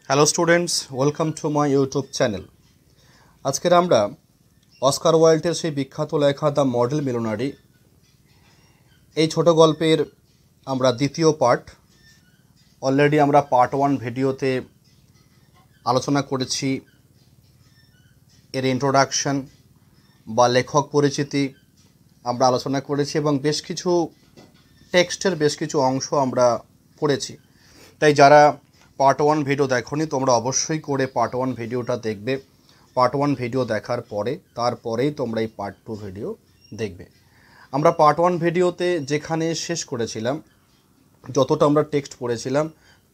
Hello students, welcome to my YouTube channel. আজকের আমরা Oscar ওয়াইল্ডের সেই বিখ্যাত লেখা দ্য মডেল মিলিয়নারি এই ছোট গল্পের আমরা দ্বিতীয় পার্ট। অলরেডি আমরা পার্ট 1 ভিডিওতে আলোচনা করেছি এর ইন্ট্রোডাকশন বা লেখক পরিচিতি আমরা আলোচনা করেছি এবং বেশ কিছু টেক্সটের বেশ কিছু অংশ আমরা পড়েছি। তাই যারা পার্ট 1 ভিডিও দেখোনি তোমরা অবশ্যই করে পার্ট 1 ভিডিওটা দেখবে। পার্ট 1 ভিডিও দেখার পরে তারপরেই তোমরা এই পার্ট 2 ভিডিও দেখবে। আমরা পার্ট 1 ভিডিওতে যেখানে শেষ করেছিলাম, যতটা আমরা টেক্সট পড়েছিলাম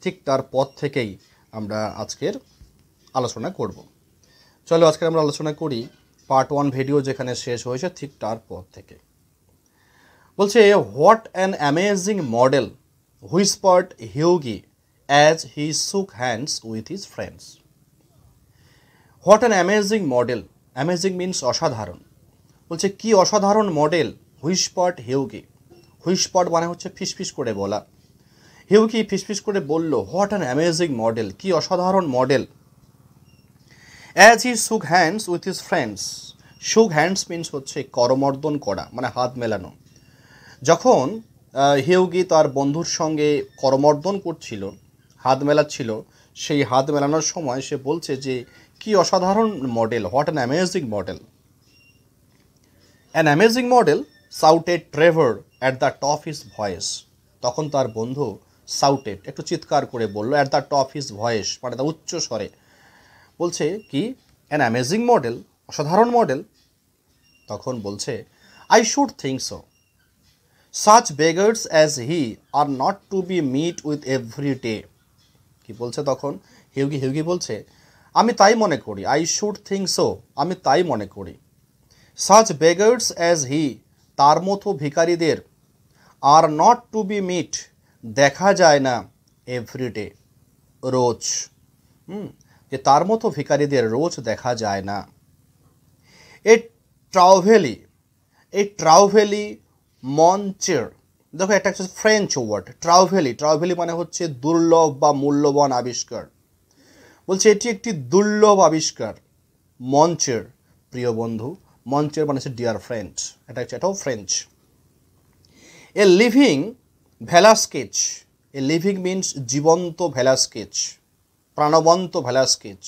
ঠিক তার পর থেকেই আমরা আজকের আলোচনা করব। চলো আজকে আমরা আলোচনা করি পার্ট 1 ভিডিও যেখানে শেষ হয়েছে ঠিক তার পর থেকে। বলছে, what an amazing model whispered Hughie as he shook hands with his friends. What an amazing model. Amazing means অসাধারণ। বলছে কি অসাধারণ মডেল হুইসপার্ড হিউগি। হুইসপার্ড মানে হচ্ছে ফিসফিস করে বলা। হিউগি ফিসফিস করে বলল, হোয়াট অ্যান অ্যামেজিং মডেল, কি অসাধারণ মডেল। অ্যাজ হি শুক হ্যান্ডস উইথ হিজ ফ্রেন্ডস। শুক হ্যান্ডস মিন্স হচ্ছে করমর্দন করা, মানে হাত মেলানো। যখন হিউগি তার বন্ধুর সঙ্গে করমর্দন করছিল, হাত মেলাচ্ছিল, সেই হাত মেলানোর সময় সে বলছে যে কি অসাধারণ model, what an amazing model. An amazing model shouted Trevor at the top his voice. তখন তার বন্ধু সাউটেড, একটু চিৎকার করে বলল, at the top his voice মানে তা উচ্চ স্বরে বলছে কি, অ্যান অ্যামেজিং মডেল, অসাধারণ মডেল। তখন বলছে, I should think so. Such beggars as he are not to be meet with every day. কি বলছে তখন হিউগি বলছে, আমি তাই মনে করি, আই শুড থিঙ্ক সো, আমি তাই মনে করি। সাচ বেগার্স অ্যাজ হি, তার মতো ভিখারিদের, are not to be met, দেখা যায় না, এভরিডে, রোজ। যে তার মতো ভিখারিদের রোজ দেখা যায় না। এই ট্রাউভেলি মঞ্চের, দেখো এটা হচ্ছে ফ্রেঞ্চ ওয়ার্ড ট্রাউভেলি মানে হচ্ছে দুর্লভ বা মূল্যবান আবিষ্কার। বলছে এটি একটি দুর্লভ আবিষ্কার। মঞ্চের, প্রিয় বন্ধু, মঞ্চের মানে হচ্ছে ডিয়ার ফ্রেন্ড, এটাও French. A living Velasquez, a living means জীবন্ত ভেলাস্কেচ, প্রাণবন্ত ভেলাস্কেচ।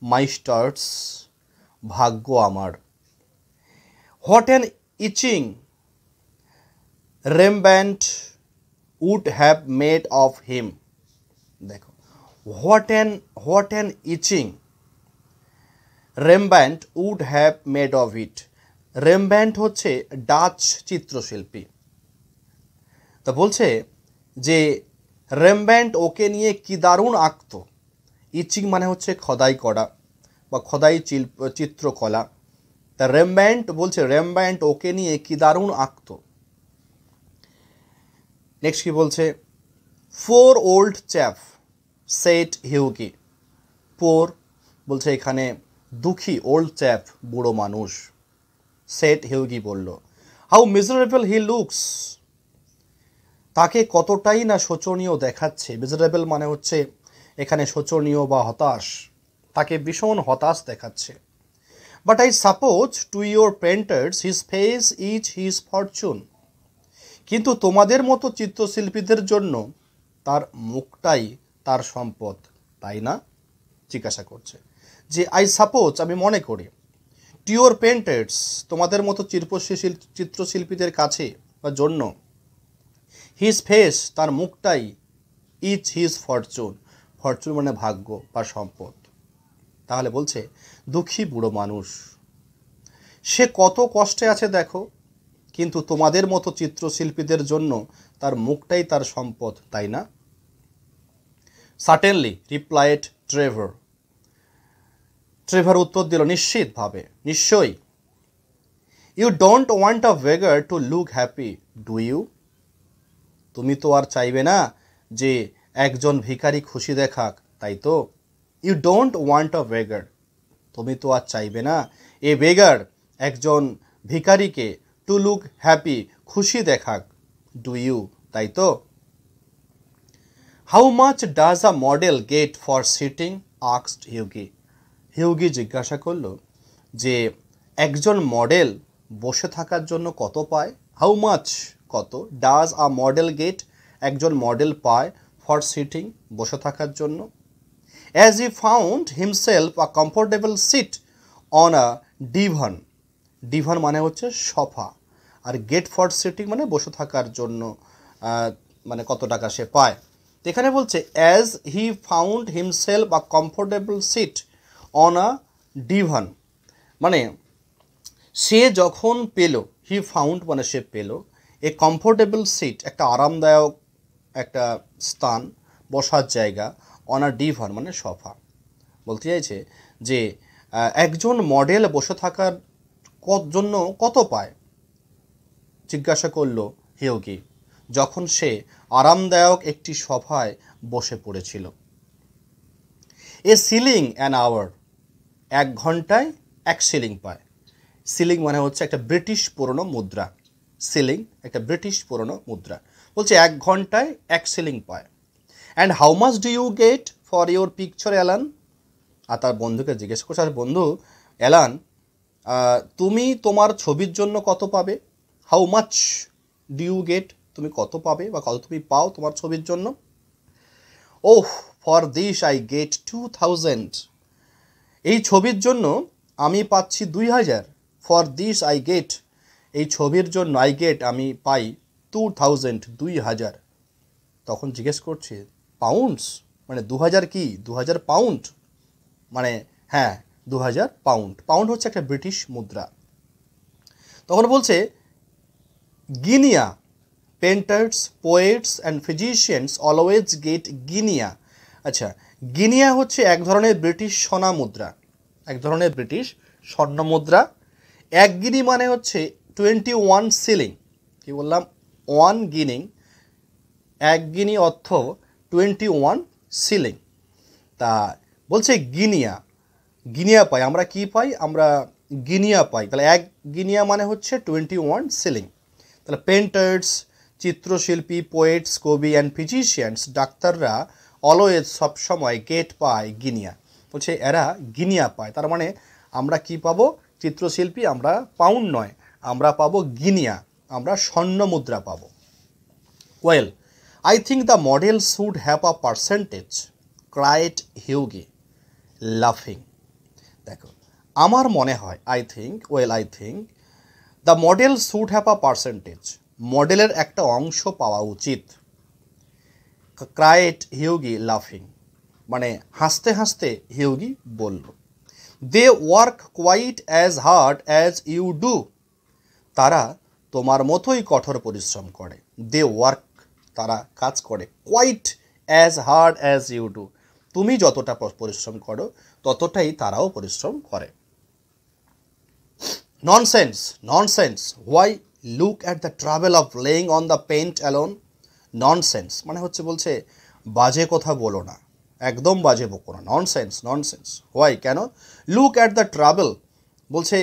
মাই স্টার্স, ভাগ্য আমার। What an etching Rembrandt would have made of him. দেখো, what an itching Rembrandt would have made of it. Rembrandt হচ্ছে Dutch চিত্রশিল্পী। তা বলছে যে রেমব্র্যান্ড ওকে নিয়ে কি দারুণ আঁকত। ইচিং মানে হচ্ছে খোদাই করা বা খোদাই চিত্রকলা। তা রেমব্র্যান্ড ওকে নিয়ে কি দারুণ আঁকত। নেক্সট কি বলছে, poor old chap set Hughie. পোর বলছে এখানে দুঃখী, ওল্ড চ্যাপ বুড়ো মানুষ। সেট হিউগি বলল, হাউ মিজারেবল হি লুকস, তাকে কতটাই না শোচনীয় দেখাচ্ছে। মিজারেবল মানে হচ্ছে এখানে শোচনীয় বা হতাশ, তাকে ভীষণ হতাশ দেখাচ্ছে। But I suppose to your painters his face is his Fortune. কিন্তু তোমাদের মতো চিত্রশিল্পীদের জন্য তার মুখটাই তার সম্পদ, তাই না? জিজ্ঞাসা করছে যে আই সাপোজ, আমি মনে করি, টু ইউর পেন্টার্স, তোমাদের মতো চিত্রশিল্পীদের কাছে বা জন্য, হিজ ফেস, তার মুখটাই, ইজ হিজ ফরচুন, ফরচুন মানে ভাগ্য বা সম্পদ। তাহলে বলছে দুঃখী বুড়ো মানুষ, সে কত কষ্টে আছে দেখো, কিন্তু তোমাদের মতো চিত্রশিল্পীদের জন্য তার মুখটাই তার সম্পদ, তাই না? সার্টেনলি রিপ্লাইড ট্রেভার উত্তর দিল, নিশ্চিতভাবে, নিশ্চয়ই। You don't want a beggar to look happy, do you? তুমি তো আর চাইবে না যে একজন ভিখারি খুশি দেখাক, তাই তো? ইউ ডোন্ট ওয়ান্ট আ বেগার, তুমি তো আর চাইবে না এ বেগার, একজন ভিখারিকে, টু লুক হ্যাপি, খুশি দেখাক, ডু ইউ, তাই তো? How much does a model get for sitting asked Hughie. Hughie জিজ্ঞাসা করলো যে একজন মডেল বসে থাকার জন্য কত পায়। হাউ মাচ কত, ডাজ আ মডেল গেট একজন মডেল পায় ফর সিটিং বসে থাকার জন্য। As he found himself a comfortable seat on a divan. Divan মানে হচ্ছে সোফা, আর গেট ফর সিটিং মানে বসে থাকার জন্য মানে কত টাকা সে পায়। এখানে বলছে as he found himself a comfortable seat on a divan, মানে সে যখন পেল, হি ফাউন্ড মানে সে পেল, এ কমফোর্টেবল সিট একটা আরামদায়ক একটা স্থান, বসার জায়গা, অন আ ডিভান মানে সোফা। বলতে চাইছে যে একজন মডেল বসে থাকার জন্য কত পায় জিজ্ঞাসা করলো হিউগি, যখন সে আরামদায়ক একটি সোফায় বসে পড়েছিল। এ সিলিং অ্যান আওয়ার, 1 ঘন্টায় 1 শিলিং পায়। সিলিং মানে হচ্ছে একটা ব্রিটিশ পুরনো মুদ্রা, সিলিং একটা ব্রিটিশ পুরনো মুদ্রা। বলছে 1 ঘন্টায় 1 শিলিং পায়। And how much do you get for your picture Alan. আর তার বন্ধুকে জিজ্ঞেস করছে, আর বন্ধু অ্যালান তুমি তোমার ছবির জন্য কত পাবে। How much do you get, তুমি কত পাবে বা কত তুমি পাও তোমার ছবির জন্য। ওহ ফর দিস আই গেট 2000, এই ছবির জন্য আমি পাচ্ছি 2000। ফর দিস আই গেট, এই ছবির জন্য আই গেট আমি পাই 2000, 2000। তখন জিজ্ঞেস করছে পাউন্ডস, মানে 2000 কি 2000 পাউন্ড, মানে হ্যাঁ 2000 পাউন্ড। পাউন্ড হচ্ছে একটা ব্রিটিশ মুদ্রা। তখন বলছে guinea, painters, poets and physicians always get guinea. আচ্ছা, গিনিয়া হচ্ছে এক ধরনের ব্রিটিশ সোনা মুদ্রা, এক ধরনের ব্রিটিশ স্বর্ণ মুদ্রা। 1 গিনি মানে হচ্ছে 21 শিলিং। কি বললাম, 1 গিনি, 1 গিনি অর্থ 21 শিলিং। তা বলছে গিনিয়া, গিনিয়া পাই, আমরা কি পাই, আমরা গিনিয়া পাই। তাহলে 1 গিনিয়া মানে হচ্ছে 21 শিলিং। তাহলে পেন্টার্স, চিত্রশিল্পী, পোয়েটস, কবি অ্যান্ড ফিজিশিয়ানস, ডাক্তাররা অলওয়েজ সবসময় গেট পায় গিনিয়া। বলছে এরা গিনিয়া পায়, তার মানে আমরা কি পাবো, চিত্রশিল্পী আমরা পাউন্ড নয়, আমরা পাবো গিনিয়া, আমরা স্বর্ণ মুদ্রা পাবো। Well I think the model should have a percentage, cried Hughie লাফিং। দেখো আমার মনে হয়, I think, well I think the model should have a percentage, মডেলের একটা অংশ পাওয়া উচিত। ক্রাইড হিউগি লাফিং, মানে হাসতে হাসতে হিউগি বলল। They work quite as hard as you do, তারা তোমার মতোই কঠোর পরিশ্রম করে। দে ওয়ার্ক, তারা কাজ করে, quite as hard as you do, তুমি যতটা পরিশ্রম করো ততটাই তারাও পরিশ্রম করে। Nonsense, nonsense, why look at the travel of laying on the paint alone. Nonsense মানে হচ্ছে বলছে বাজে কথা বলো না, একদম বাজে বকো না। ননসেন্স, ননসেন্স, হোয়াই কেন, লুক অ্যাট দ্য ট্রাভেল, বলছে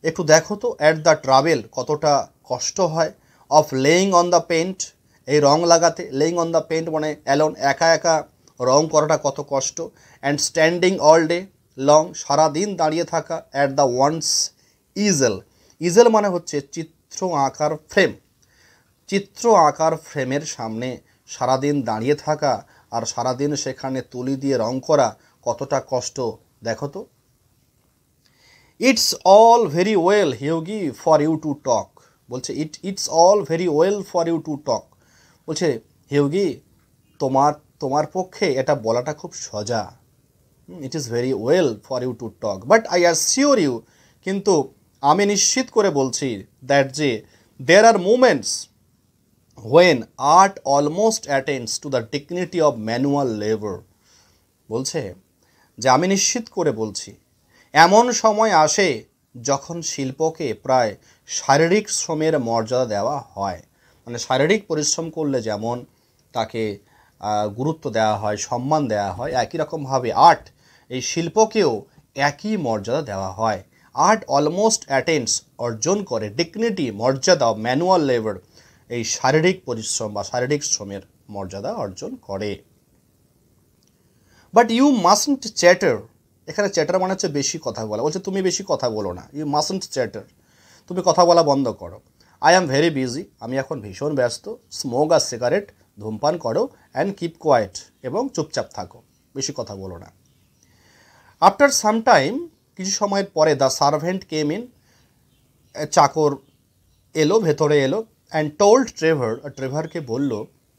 একটু দেখো তো, অ্যাট দ্য ট্রাভেল কতটা কষ্ট হয়, of laying on the paint, এই রং লাগাতে, লেইং অন দ্য পেন্ট মানে অ্যালোন, একা একা রং করাটা কত কষ্ট। And standing all day long, সারাদিন দাঁড়িয়ে থাকা। At the one's easel, easel মানে হচ্ছে চিত্র আঁকার ফ্রেম, চিত্র আঁকার ফ্রেমের সামনে সারাদিন দাঁড়িয়ে থাকা আর সারাদিন সেখানে তুলি দিয়ে রং করা কতটা কষ্ট দেখো তো। It's all very well Hughie for you to talk, বলছে it's all very well for you to talk, বলছে হিউগি তোমার পক্ষে এটা বলাটা খুব সোজা। It is very well for you to talk, but I assure you, কিন্তু আমি নিশ্চিত করে বলছি, দ্যাট যে there are moments when art almost attends to the dignity of manual labour, বলছে যে আমি নিশ্চিত করে বলছি এমন সময় আসে যখন শিল্পকে প্রায় শারীরিক শ্রমের মর্যাদা দেওয়া হয়। মানে শারীরিক পরিশ্রম করলে যেমন তাকে গুরুত্ব দেওয়া হয়, সম্মান দেওয়া হয়, একই রকমভাবে আর্ট, এই শিল্পকেও একই মর্যাদা দেওয়া হয়। আর্ট অলমোস্ট অ্যাটেন্ডস অর্জন করে, ডিগনিটি মর্যাদা, ম্যানুয়াল লেবার এই শারীরিক পরিশ্রম বা শারীরিক শ্রমের মর্যাদা অর্জন করে। বাট ইউ মাস্টন্ট চ্যাটার, এখানে চ্যাটার মানে হচ্ছে বেশি কথা বলা, বলছে তুমি বেশি কথা বলো না, ইউ মাস্টন্ট চ্যাটার, তুমি কথা বলা বন্ধ করো। আই অ্যাম ভেরি বিজি, আমি এখন ভীষণ ব্যস্ত। স্মোক আর সিগারেট, ধূমপান করো। অ্যান্ড কিপ কোয়াইট, এবং চুপচাপ থাকো, বেশি কথা বলো না। আফটার সাম টাইম, কিছু সময়ের পরে, দ্য সার্ভেন্ট কেম ইন, চাকর এলো, ভেতরে এলো। অ্যান্ড টোল্ড ট্রেভার, ট্রেভারকে বলল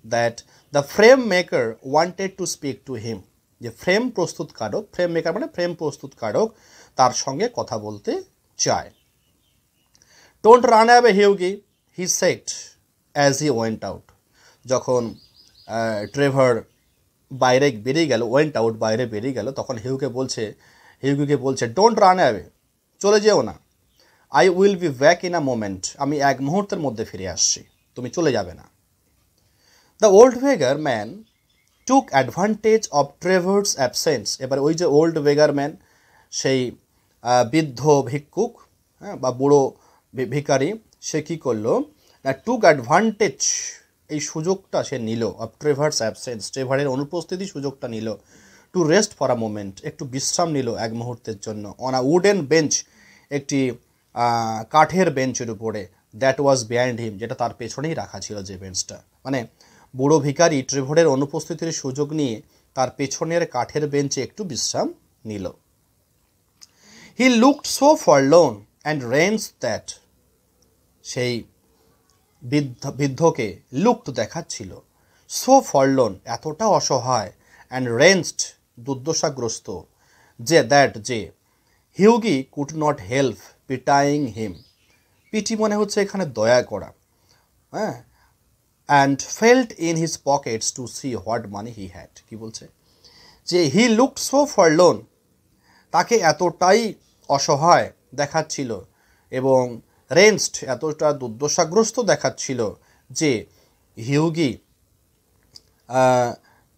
that the frame maker wanted to speak to him, যে ফ্রেম প্রস্তুতকারক, ফ্রেম মেকার মানে ফ্রেম প্রস্তুতকারক, তার সঙ্গে কথা বলতে চায়। Don't run away Hughie, he said as he went out. যখন ট্রেভার বাইরে বেরিয়ে গেল, ওয়েন্ট আউট বাইরে বেরিয়ে গেল, তখন হিউগিকে বলছে ডোন্ট রান অ্যাওয়ে, চলে যেও না। I will be back in a moment, আমি এক মুহূর্তের মধ্যে ফিরে আসছি, তুমি চলে যাবে না। The old beggar man took advantage of Trevor's absence. এবার ওই যে ওল্ড বেগার ম্যান, সেই বৃদ্ধ ভিক্ষুক, হ্যাঁ, বা বুড়ো ভিখারি, সে কী করলো না, টুক অ্যাডভান্টেজ, এই সুযোগটা সে নিল, অফ ট্রেভার্স অ্যাবসেন্স, ট্রেভারের অনুপস্থিতি সুযোগটা নিল, to rest for a moment, একটু বিশ্রাম নিল এক মুহূর্তের জন্য, অন আ উডেন বেঞ্চ, একটি কাঠের বেঞ্চের উপরে, দ্যাট ওয়াজ বিহাইন্ড হিম, যেটা তার পেছনেই রাখা ছিল যে বেঞ্চটা। মানে বুড়ো ভিখারি ট্রেভারের অনুপস্থিতির সুযোগ নিয়ে তার পেছনের কাঠের বেঞ্চে একটু বিশ্রাম নিল। He looked so ফরলোন and range that, সেই বৃদ্ধকে লুকড দেখাচ্ছিল, সো ফরলোন এতটা অসহায়, অ্যান্ড রেঞ্জড দুর্দশাগ্রস্ত, যে দ্যাট যে, Hughie could not help pitying him, pity মনে হচ্ছে এখানে দয়া করা, হ্যাঁ, and felt in his pockets to see what money he had, কি বলছে যে হি লুকড সো ফরলোন, তাকে এতটাই অসহায় দেখাচ্ছিল, এবং রেঞ্জড এতটা দুর্দশাগ্রস্ত দেখাচ্ছিল, যে হিউগি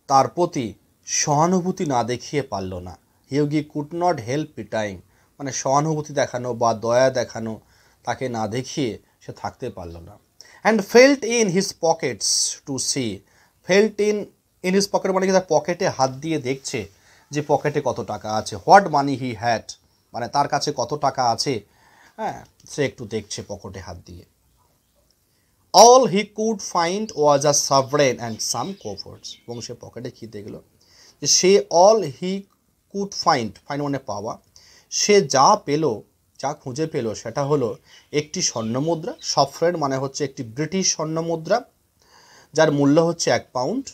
তার প্রতি সহানুভূতি না দেখিয়ে পারল না। হিউগি কুড নট হেল্প পিটাইং, মানে সহানুভূতি দেখানো বা দয়া দেখানো তাকে না দেখিয়ে সে থাকতে পারল না। And felt in his pockets to see, felt in his pocket মানে কি, তার পকেটে হাত দিয়ে দেখছে যে পকেটে কত টাকা আছে, হোয়াট মানি হি হ্যাড, মানে তার কাছে কত টাকা আছে, হ্যাঁ, সে একটু দেখছে পকেটে হাত দিয়ে। All he could find was a sovereign and some coppers, এবং সে পকেটে কী দেখলো, যে সে all he could find, find মানে পাওয়া, সে যা পেল, যা খুঁজে পেল, সেটা হলো একটি স্বর্ণমুদ্রা, সফরেন মানে হচ্ছে একটি ব্রিটিশ স্বর্ণমুদ্রা, যার মূল্য হচ্ছে 1 পাউন্ড,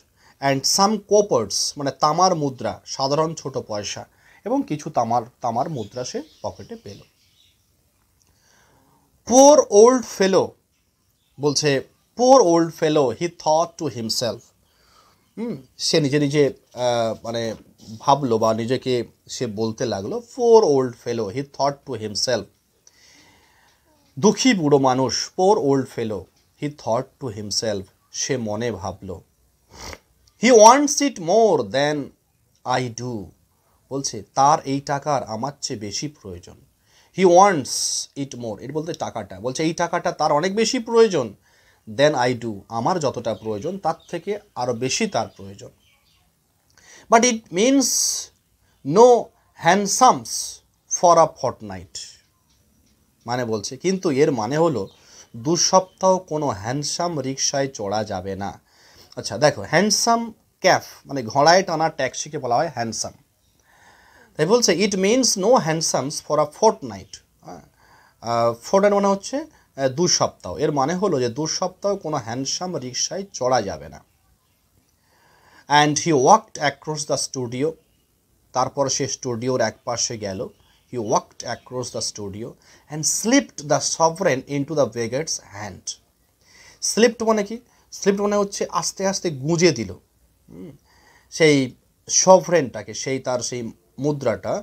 অ্যান্ড সাম কোপার্স মানে তামার মুদ্রা, সাধারণ ছোট পয়সা, এবং কিছু তামার মুদ্রা সে পকেটে পেল। পোর ওল্ড ফেলো, বলছে poor old fellow, he thought to himself, সে নিজে মানে ভাবলো বা নিজেকে সে বলতে লাগলো, poor old fellow, he thought to himself, দুঃখী বুড়ো মানুষ, poor old fellow, he thought to himself, সে মনে ভাবলো, he wants it more than I do, বলছে তার এই টাকার আমার চেয়ে বেশি প্রয়োজন। হি ওয়ান্টস ইট মোর, এটা বলতে টাকাটা, বলছে এই টাকাটা তার অনেক বেশি প্রয়োজন, দেন আই ডু, আমার যতটা প্রয়োজন তার থেকে আরও বেশি তার প্রয়োজন। But it means no hansoms for a fortnight, মানে বলছে কিন্তু এর মানে হলো 2 সপ্তাহ কোনো হ্যান্ডসাম রিক্সায় চড়া যাবে না। আচ্ছা দেখো, হ্যান্ডসাম ক্যাফ মানে ঘোড়ায় টানা ট্যাক্সিকে বলা হয় হ্যান্ডসাম, তাই বলছে it means no hansoms for a fortnight, fortnight মানে হচ্ছে 2 সপ্তাহ, এর মানে হলো যে 2 সপ্তাহ কোনো হ্যান্ডসাম রিক্সায় চড়া যাবে না। And he walked across the studio, তারপর সে স্টুডিওর এক পাশে গেল, he walked across the studio and slipped the sovereign into the beggar's hand. Slipped মানে কি, স্লিপড মানে হচ্ছে আস্তে আস্তে গুঁজে দিল সেই সভরেনটাকে, সেই তার সেই মুদ্রাটা,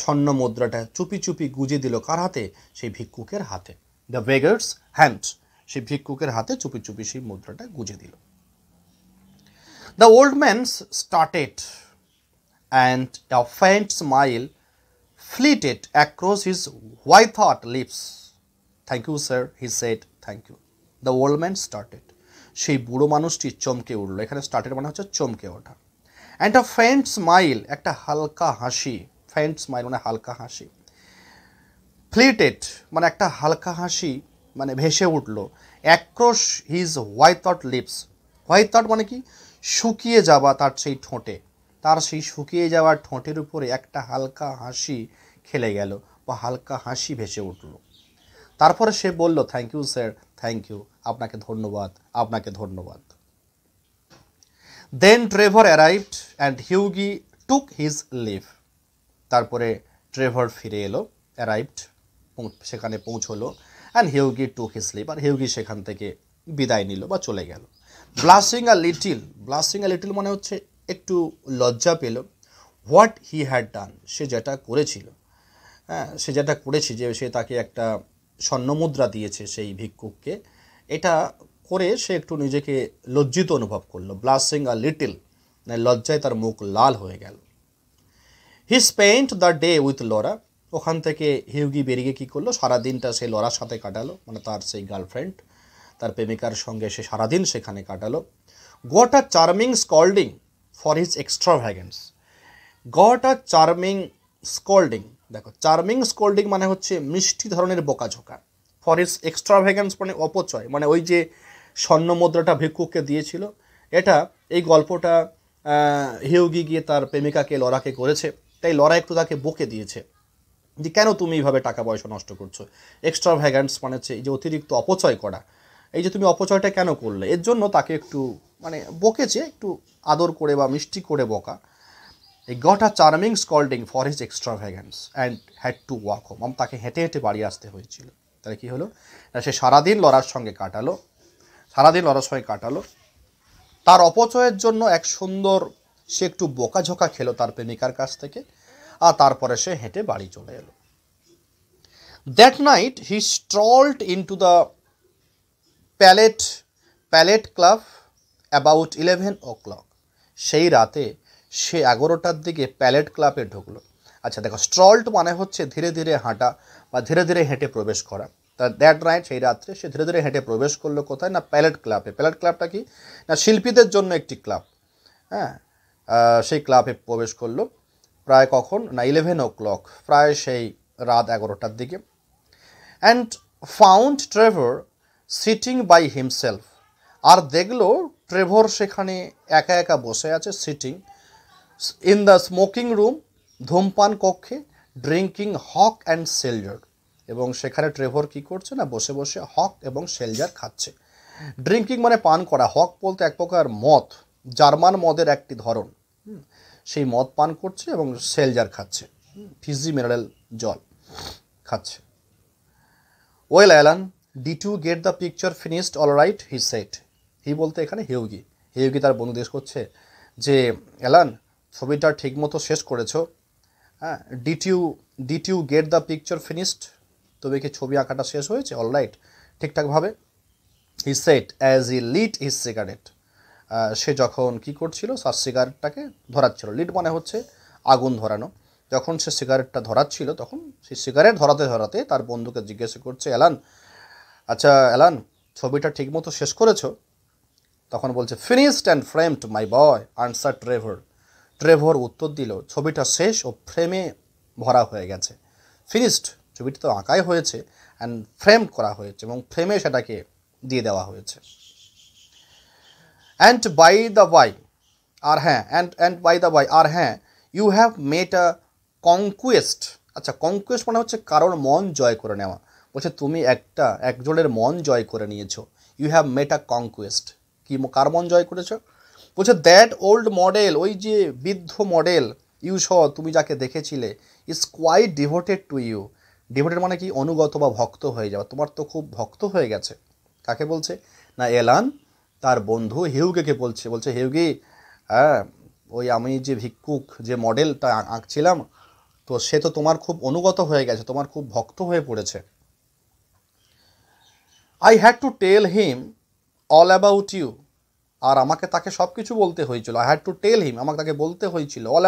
স্বর্ণ মুদ্রাটা চুপি চুপি গুঁজে দিল কার হাতে, সেই ভিক্ষুকের হাতে, দ্য বেগার্স হ্যান্ড, সেই ভিক্ষুকের হাতে চুপি চুপি সেই মুদ্রাটা গুঁজে দিল। The old man started and a faint smile flitted across his white-hot lips. Thank you, sir, he said. Thank you. The old man started. সেই বুড়ো মানুষটি চমকে উঠল, এখানে স্টার্টেড মানে হচ্ছে চমকে ওঠা। অ্যান্ড আ ফেন্ট স্মাইল, একটা হালকা হাসি, ফেন্ট স্মাইল মানে হালকা হাসি, ফ্লিটেড মানে একটা হালকা হাসি মানে ভেসে উঠল across his white out lips. White out মানে কি, শুকিয়ে যাওয়া তার সেই ঠোঁটে, তার সেই শুকিয়ে যাওয়ার ঠোঁটের উপরে একটা হালকা হাসি খেলে গেল বা হালকা হাসি ভেসে উঠল। তারপরে সে বলল, thank you sir, thank you, আপনাকে ধন্যবাদ, আপনাকে ধন্যবাদ। Then Trevor arrived and Hughie took his leave. তারপরে ট্রেভর ফিরে এলো, অ্যারাইভড সেখানে পৌঁছলো, and Hughie took his leave, আর হিউগি সেখান থেকে বিদায় নিল বা চলে গেল। Blushing a little, blushing a little মানে হচ্ছে একটু লজ্জা পেল। হোয়াট হি হ্যাড ডান, সে যেটা করেছিল, হ্যাঁ সে যেটা করেছে, যে সে তাকে একটা স্বর্ণমুদ্রা দিয়েছে সেই ভিক্ষুককে, এটা করে সে একটু নিজেকে লজ্জিত অনুভব করলো। ব্লাশিং আ লিটিল মানে লজ্জায় তার মুখ লাল হয়ে গেল। He spent the day with Laura, ওখান থেকে হিউগি বেরিয়ে কী করলো, সারাদিনটা সে লরার সাথে কাটালো, মানে তার সেই গার্লফ্রেন্ড, তার প্রেমিকার সঙ্গে সে সারাদিন সেখানে কাটালো। Got a charming scolding for his extravagance, got a charming scolding, দেখো চার্মিং স্কল্ডিং মানে হচ্ছে মিষ্টি ধরনের বোকাঝোকা, ফর হিজ এক্সট্রাভ্যাগেন্স মানে অপচয়, মানে ওই যে স্বর্ণমুদ্রাটা ভিক্ষুককে দিয়েছিল, এটা এই গল্পটা হিউগি গিয়ে তার প্রেমিকাকে লরাকে করেছে, তাই লরা একটু তাকে বকে দিয়েছে যে কেন তুমি এইভাবে টাকা পয়সা নষ্ট করছো। এক্সট্রাভ্যাগেন্স মানে হচ্ছে এই যে অতিরিক্ত অপচয় করা, এই যে তুমি অপচয়টা কেন করলে, এর জন্য তাকে একটু মানে বকেছে, একটু আদর করে বা মিষ্টি করে বকা। এই got a charming scolding for his extravagance and had to walk home, তাকে হেঁটে হেঁটে বাড়ি আসতে হয়েছিল। তাহলে কী হলো, সে সারাদিন লরার সঙ্গে কাটালো, সারাদিন লরার সঙ্গে কাটালো, তার অপচয়ের জন্য এক সুন্দর সে একটু বোকাঝোকা খেলো তার প্রেমিকার কাছ থেকে, আর তারপরে সে হেঁটে বাড়ি চলে এলো। That night he strolled into the Palette Club about 11 o'clock, সেই রাতে সে 11টার দিকে প্যালেট ক্লাবে ঢুকলো। আচ্ছা দেখো, স্ট্রলড মানে হচ্ছে ধীরে ধীরে হাঁটা বা ধীরে ধীরে হেঁটে প্রবেশ করা। তা দ্যাট নাইট সেই রাত্রে সে ধীরে ধীরে হেঁটে প্রবেশ করলো কোথায় না, প্যালেট ক্লাবে। প্যালেট ক্লাবটা কি না, শিল্পীদের জন্য একটি ক্লাব, হ্যাঁ সেই ক্লাবে প্রবেশ করলো প্রায় কখন না 11 o'clock, প্রায় সেই রাত 11টার দিকে। And found Trevor sitting by himself, আর দেখলো ট্রেভর সেখানে একা একা বসে আছে, sitting in the smoking room, ধূমপান কক্ষে, ড্রিঙ্কিং হক অ্যান্ড সেলজার, এবং সেখানে ট্রেভর কী করছে না, বসে বসে হক এবং সেলজার খাচ্ছে। ড্রিঙ্কিং মানে পান করা, হক বলতে এক প্রকার মদ, জার্মান মদের একটি ধরন, সেই মদ পান করছে, এবং সেলজার খাচ্ছে, ফিজি মিনারেল জল খাচ্ছে। Well Alan, did you get the picture finished all right, he said, he বলতে এখানে হিউগি, হিউগি তার বন্ধু জিজ্ঞেস করছে যে অ্যালান ছবিটা ঠিকমতো শেষ করেছো, হ্যাঁ did you get the picture finished, তবে কি ছবি আঁকাটা শেষ হয়েছে অল রাইট ঠিকঠাকভাবে। He said as he lit his cigarette, সে যখন কি করছিল, তার সিগারেটটাকে ধরাচ্ছিল, লিড মানে হচ্ছে আগুন ধরানো, যখন সে সিগারেটটা ধরাচ্ছিল তখন সেই সিগারেট ধরাতে ধরাতে তার বন্ধুকে জিজ্ঞেস করছে, অ্যালান আচ্ছা অ্যালান ছবিটা ঠিকমতো শেষ করেছো, তখন বলছে finished and framed my boy answer Trevor, Trevor উত্তর দিল ছবিটা শেষ ও ফ্রেমে ভরা হয়ে গেছে। ফিনিশড ছবিটা তো আঁকাই হয়েছে, অ্যান্ড ফ্রেম করা হয়েছে এবং ফ্রেমে সেটাকে দিয়ে দেওয়া হয়েছে। অ্যান্ড বাই দ্য বাই, আর হ্যাঁ অ্যান্ড বাই দ্য বাই, আর হ্যাঁ you have made a conquest, আচ্ছা কনকুয়েস্ট মানে হচ্ছে কারোর মন জয় করে নেওয়া, বলছে তুমি একজনের মন জয় করে নিয়েছো, you have made a conquest, কি কার মন জয় করেছো, বলছে দ্যাট ওল্ড মডেল, ওই যে বৃদ্ধ মডেল, ইউ শ তুমি যাকে দেখেছিলে, is quite devoted to you, devoted মানে কি অনুগত বা ভক্ত হয়ে যাওয়া, তোমার তো খুব ভক্ত হয়ে গেছে। কাকে বলছে না, এলান তার বন্ধু হিউগিকে বলছে হিউগি হ্যাঁ ওই আমি যে ভিক্ষুক যে মডেলটা আঁকছিলাম, তো সে তো তোমার খুব অনুগত হয়ে গেছে, তোমার খুব ভক্ত হয়ে পড়েছে। I had to tell him all about you, আর আমাকে তাকে সব কিছু বলতে হয়েছিল, I had to tell him, আমাকে তাকে বলতে হয়েছিল অল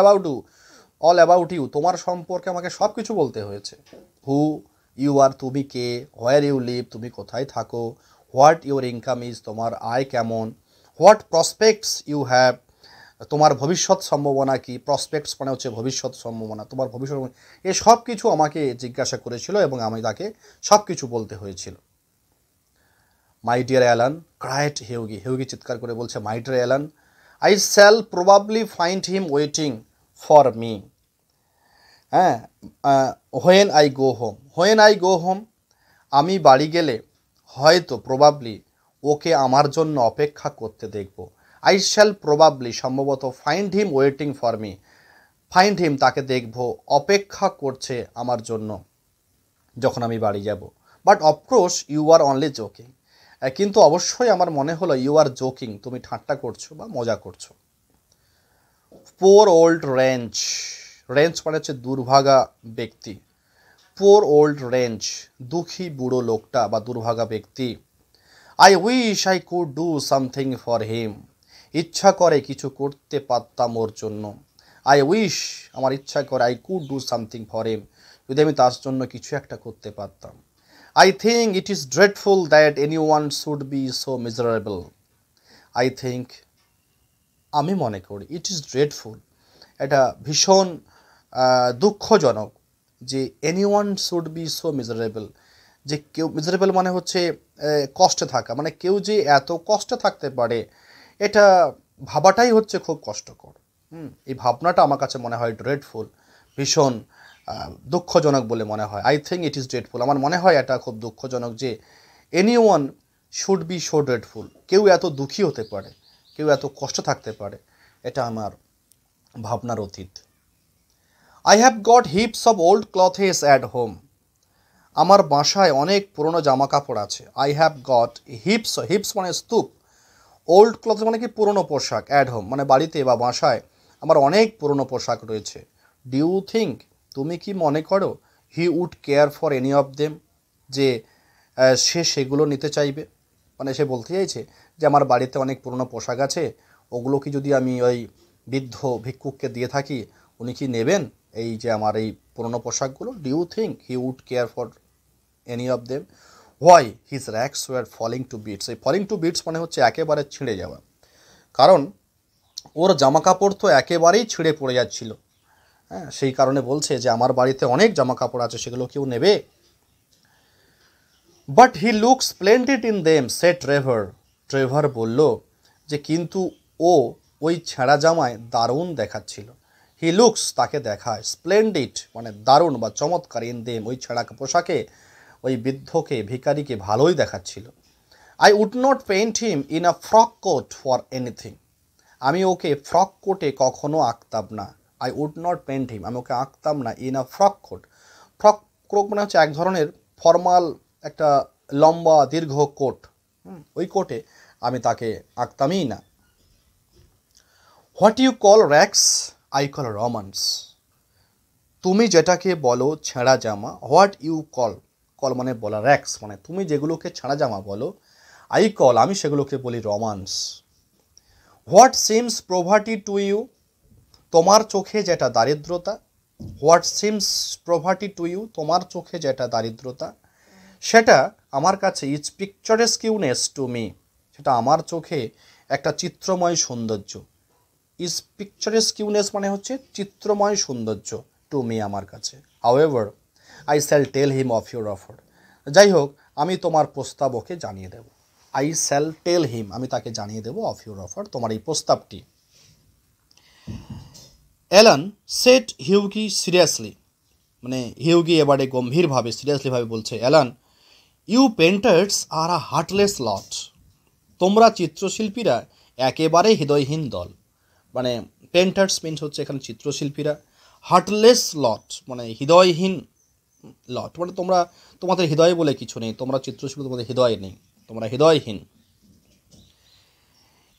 অ্যাবাউট ইউ, তোমার সম্পর্কে আমাকে সব কিছু বলতে হয়েছে। হু ইউ আর, তুমি কে, হোয়ার ইউ লিভ, তুমি কোথায় থাকো, হোয়াট ইউর ইনকাম ইজ, তোমার আয় কেমন, হোয়াট প্রসপেক্টস ইউ হ্যাভ, তোমার ভবিষ্যৎ সম্ভাবনা কি, প্রসপেক্টস মানে হচ্ছে ভবিষ্যৎ সম্ভাবনা, তোমার ভবিষ্যৎ এ সব কিছু আমাকে জিজ্ঞাসা করেছিল এবং আমি তাকে সব কিছু বলতে হয়েছিল। My dear Alan cried Hughie, Hughie চিৎকার করে বলছে my dear Alan, I shall probably find him waiting for me. হ্যাঁ, when I go home, when I go home, আমি বাড়ি গেলে হয়তো প্রবাবলি ওকে আমার জন্য অপেক্ষা করতে দেখব। আই শ্যাল প্রবাবলি সম্ভবত find him waiting for me, find him তাকে দেখব অপেক্ষা করছে আমার জন্য যখন আমি বাড়ি যাব। But of course you are only joking, কিন্তু অবশ্যই আমার মনে হলো ইউ আর জোকিং, তুমি ঠাট্টা করছো বা মজা করছো। পোর ওল্ড রেঞ্জ, রেঞ্জ মানে হচ্ছে দুর্ভাগা ব্যক্তি। পোর ওল্ড রেঞ্জ, দুঃখী বুড়ো লোকটা বা দুর্ভাগা ব্যক্তি। I wish I could do something for him, ইচ্ছা করে কিছু করতে পারতাম ওর জন্য। আই উইশ, আমার ইচ্ছা করে, I could do something for him, যদি আমি তার জন্য কিছু একটা করতে পারতাম। I think it is dreadful that any one should be so miserable. I think, আমি মনে করি, ইট ইজ ড্রেডফুল, এটা ভীষণ দুঃখজনক যে any one should be so miserable, যে কেউ, মিজারেবল মানে হচ্ছে কষ্টে থাকা, মানে কেউ যে এত কষ্টে থাকতে পারে এটা ভাবাটাই হচ্ছে খুব কষ্টকর। এই ভাবনাটা আমার কাছে মনে হয় ড্রেডফুল, ভীষণ দুঃখজনক বলে মনে হয়। I think it is dreadful, আমার মনে হয় এটা খুব দুঃখজনক যে any one should be so dreadful, কেউ এত দুঃখী হতে পারে, কেউ এত কষ্ট থাকতে পারে, এটা আমার ভাবনার অতীত। I have got heaps of old clothes at home, আমার বাসায় অনেক পুরনো জামা কাপড় আছে। I have got heaps, heaps মানে স্তূপ, ওল্ড ক্লথ মানে কি পুরনো পোশাক, অ্যাট হোম মানে বাড়িতে বা বাসায় আমার অনেক পুরনো পোশাক রয়েছে। ডু ইউ থিঙ্ক, তুমি কি মনে করো, he would care for any of them, যে সে সেগুলো নিতে চাইবে, মানে সে বলতে চাইছে যে আমার বাড়িতে অনেক পুরনো পোশাক আছে, ওগুলো কি যদি আমি ওই বৃদ্ধ ভিক্ষুককে দিয়ে থাকি উনি কি নেবেন এই যে আমার এই পুরনো পোশাকগুলো? Do you think he would care for any of them? Why his rags were falling to bits, এই ফলিং টু বিটস মানে হচ্ছে একেবারে ছিঁড়ে যাওয়া, কারণ ওর জামা কাপড় তো একেবারেই ছিঁড়ে পড়ে যাচ্ছিল। হ্যাঁ, সেই কারণে বলছে যে আমার বাড়িতে অনেক জামা কাপড় আছে, সেগুলো কেউ নেবে? But he looks splendid in them, say Trevor, Trevor বলল যে কিন্তু ও ওই ছেঁড়া জামায় দারুণ দেখাচ্ছিল। হি লুকস তাকে দেখায়, স্প্লেন্ডিড মানে দারুণ বা চমৎকার, ইন দেম ওই ছেঁড়া পোশাকে ওই বৃদ্ধকে, ভিখারিকে ভালোই দেখাচ্ছিল। I would not paint him in a frock coat for anything, আমি ওকে ফ্রক কোটে কখনো আঁকতাম না। I would not paint him, আমি ওকে আঁকতাম না in a frock coat, frock coat মানে হচ্ছে এক ধরনের ফর্মাল একটা লম্বা দীর্ঘ কোট, ওই কোটে আমি তাকে আঁকতামই না। What you call rags I call romance, তুমি যেটাকে বলো ছেঁড়া জামা, হোয়াট ইউ কল, কল মানে বলা, র্যাক্স মানে তুমি যেগুলোকে ছেঁড়া জামা বলো, আই কল আমি সেগুলোকে বলি romance. What seems poverty to you, তোমার চোখে যেটা দারিদ্রতা, what seems poverty to you, তোমার চোখে যেটা দারিদ্রতা, সেটা আমার কাছে ইজ পিকচারেস্কিউনেস টু মি, সেটা আমার চোখে একটা চিত্রময় সৌন্দর্য। ইজ পিকচারেস্কিউনেস মানে হচ্ছে চিত্রময় সৌন্দর্য, টু মি আমার কাছে। However I shall tell him of your offer, যাই হোক আমি তোমার প্রস্তাব ওকে জানিয়ে দেব। আই শ্যাল টেল হিম, আমি তাকে জানিয়ে দেব, অফ ইউর অফার, তোমার এই প্রস্তাবটি। অ্যালান সেড হিউগি সিরিয়াসলি, মানে হিউগি এবারে গম্ভীরভাবে সিরিয়াসলিভাবে বলছে, Alan you painters are a heartless lot, তোমরা চিত্রশিল্পীরা একেবারে হৃদয়হীন দল, মানে পেন্টার্স মিনস হচ্ছে এখানে চিত্রশিল্পীরা, হার্টলেস লট মানে হৃদয়হীন লট, মানে তোমরা, তোমাদের হৃদয় বলে কিছু নেই, তোমরা চিত্রশিল্পী, তোমাদের হৃদয় নেই, তোমরা হৃদয়হীন।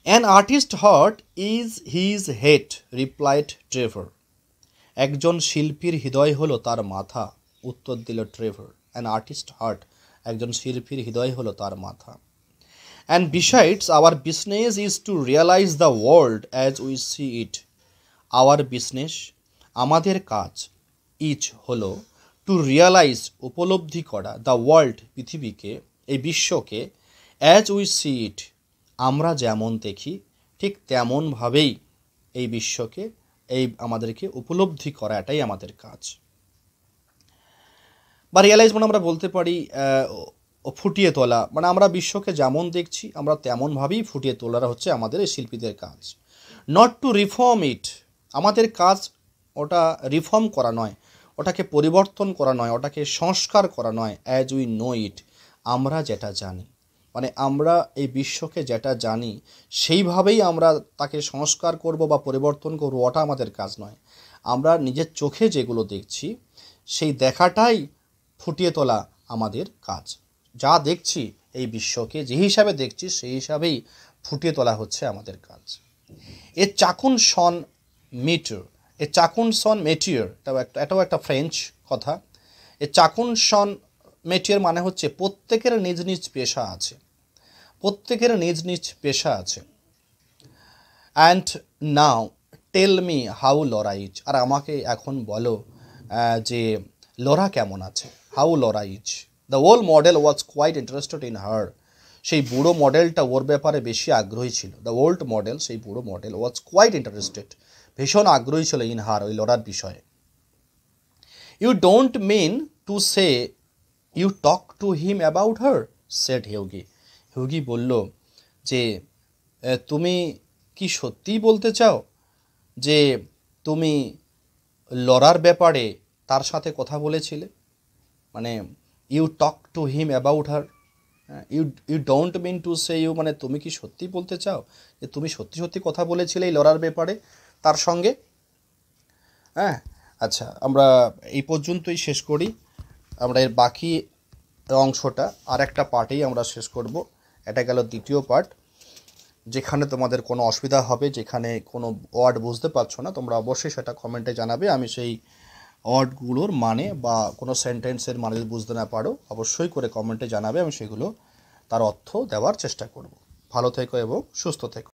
An artist heart is his head, replied Trevor, একজন শিল্পীর হৃদয় হলো তার মাথা, উত্তর দিল ট্রেভার। অ্যান আর্টিস্ট হার্ট, একজন শিল্পীর হৃদয় হলো তার মাথা। And besides our business is to realise the world as we see it, our business আমাদের কাজ, ইজ হলো টু রিয়েলাইজ উপলব্ধি করা, দ্য ওয়ার্ল্ড পৃথিবীকে, এই বিশ্বকে, অ্যাজ উই সি ইট আমরা যেমন দেখি ঠিক তেমনভাবেই এই বিশ্বকে, এই আমাদেরকে উপলব্ধি করা, এটাই আমাদের কাজ। বা রিয়েলাইজ মানে আমরা বলতে পারি ফুটিয়ে তোলা, মানে আমরা বিশ্বকে যেমন দেখছি আমরা তেমনভাবেই ফুটিয়ে তোলাটা হচ্ছে আমাদের এই শিল্পীদের কাজ। নট টু রিফর্ম ইট, আমাদের কাজ ওটা রিফর্ম করা নয়, ওটাকে পরিবর্তন করা নয়, ওটাকে সংস্কার করা নয়। অ্যাজ উই নো ইট, আমরা যেটা জানি, মানে আমরা এই বিশ্বকে যেটা জানি সেইভাবেই আমরা তাকে সংস্কার করব বা পরিবর্তন করব, ওটা আমাদের কাজ নয়। আমরা নিজের চোখে যেগুলো দেখছি সেই দেখাটাই ফুটিয়ে তোলা আমাদের কাজ। যা দেখছি এই বিশ্বকে যে হিসাবে দেখছি সেই হিসাবেই ফুটিয়ে তোলা হচ্ছে আমাদের কাজ। এ চাকুন সন মিটিওর, এ চাকুন সন মেটিওর, এটাও একটা ফ্রেঞ্চ কথা। এ চাকুন সন মেটিওর মানে হচ্ছে প্রত্যেকের নিজ নিজ পেশা আছে, প্রত্যেকের নিজ নিজ পেশা আছে। And now tell me how Laura is, আর আমাকে এখন বলো যে লরা কেমন আছে। How Laura is. The old model was quite interested in her, সেই বুড়ো মডেলটা ওর ব্যাপারে বেশি আগ্রহী ছিল। দ্য ওল্ড মডেল, সেই বুড়ো মডেল, ওয়াজ কোয়াইট ইন্টারেস্টেড, ভীষণ আগ্রহী ছিল ইন হার, ওই লরার বিষয়ে। You don't mean to say you talk to him about her, said Hughie. Hughie বলল যে তুমি কি সত্যিই বলতে চাও যে তুমি লরার ব্যাপারে তার সাথে কথা বলেছিলে? মানে you talk to him about her, you don't mean to say you, মানে তুমি কি সত্যি বলতে চাও যে তুমি সত্যি সত্যি কথা বলেছিলে এই লরার ব্যাপারে তার সঙ্গে? হ্যাঁ, আচ্ছা, আমরা এই পর্যন্তই শেষ করি। আমরা এর বাকি অংশটা আর একটা পার্টেই আমরা শেষ করব। এটা গেল দ্বিতীয় পার্ট। যেখানে তোমাদের কোনো অসুবিধা হবে, যেখানে কোনো ওয়ার্ড বুঝতে পারছো না, তোমরা অবশ্যই সেটা কমেন্টে জানাবে। আমি সেই ওয়ার্ডগুলোর মানে বা কোনো সেন্টেন্সের মানে যদি বুঝতে না পারো অবশ্যই করে কমেন্টে জানাবে, আমি সেগুলো তার অর্থ দেওয়ার চেষ্টা করব। ভালো থেকো এবং সুস্থ থেকো।